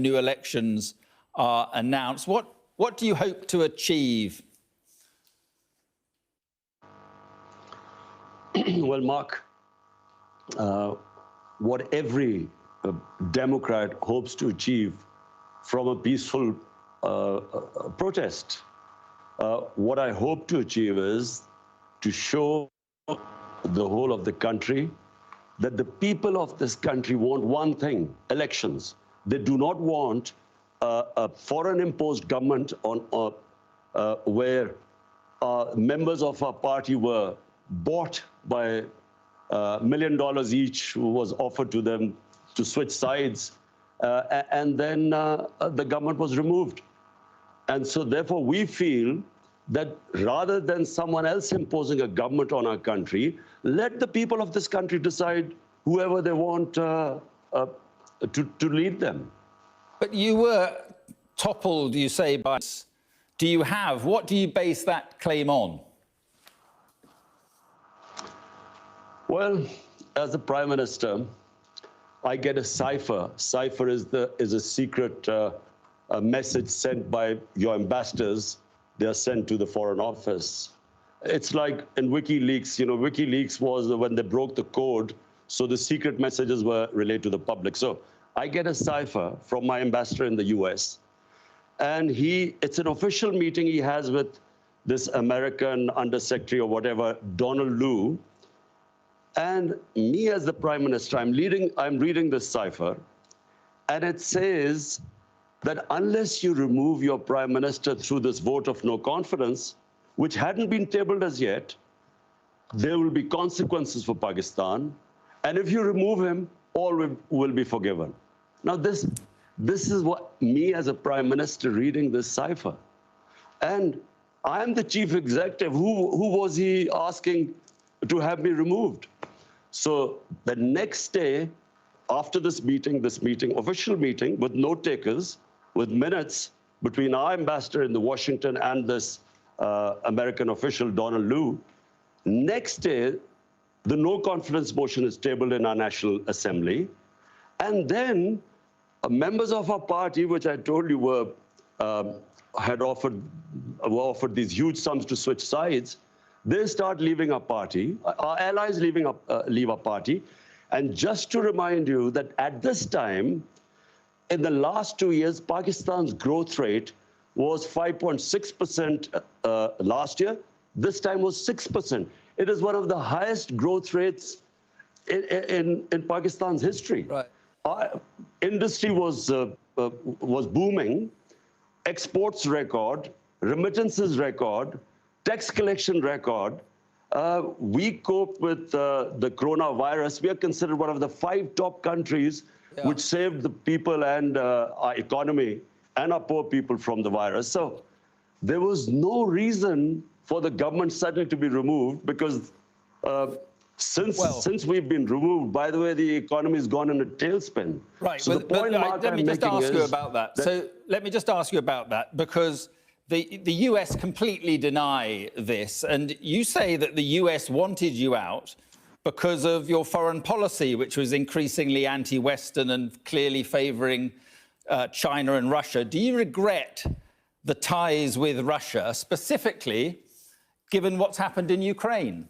new elections are announced. What do you hope to achieve? Well, Mark, what every Democrat hopes to achieve from a peaceful protest, what I hope to achieve is to show the whole of the country that the people of this country want one thing: elections. They do not want a foreign-imposed government where members of our party were bought by $1 million each, who was offered to them to switch sides, and then the government was removed. And so therefore we feel that rather than someone else imposing a government on our country, let the people of this country decide whoever they want to lead them. But you were toppled, you say, by... What do you base that claim on? Well, as the Prime Minister, I get a cipher. Cipher is a secret a message sent by your ambassadors. They are sent to the Foreign Office. It's like in WikiLeaks, WikiLeaks was when they broke the code, so the secret messages were relayed to the public. So I get a cipher from my ambassador in the US, and it's an official meeting he has with this American undersecretary or whatever, Donald Lu. And me as the Prime Minister, I'm reading this cipher, and it says that unless you remove your Prime Minister through this vote of no confidence, which hadn't been tabled as yet, there will be consequences for Pakistan. And if you remove him, all will be forgiven. Now, this is what me as a Prime Minister reading this cipher. And I'm the chief executive. Who was he asking to have me removed? So the next day, after this meeting, official meeting with note takers, with minutes between our ambassador in Washington and this American official, Donald Lu, next day, the no confidence motion is tabled in our National Assembly. And then members of our party, which I told you were offered these huge sums to switch sides, they start leaving our party. Our allies leave our party. And just to remind you that at this time, in the last 2 years, Pakistan's growth rate was 5.6% last year. This time was 6%. It is one of the highest growth rates in Pakistan's history. Right. Our industry was booming, exports record, remittances record, tax collection record. We cope with the coronavirus. We are considered one of the 5 top countries which saved the people and our economy and our poor people from the virus. So there was no reason for the government suddenly to be removed, because since we've been removed, by the way, the economy has gone in a tailspin. Right. So the point let me just ask you about that. So let me just ask you about that, because the US completely deny this, and you say that the US wanted you out because of your foreign policy, which was increasingly anti-Western and clearly favouring China and Russia. Do you regret the ties with Russia, specifically given what's happened in Ukraine?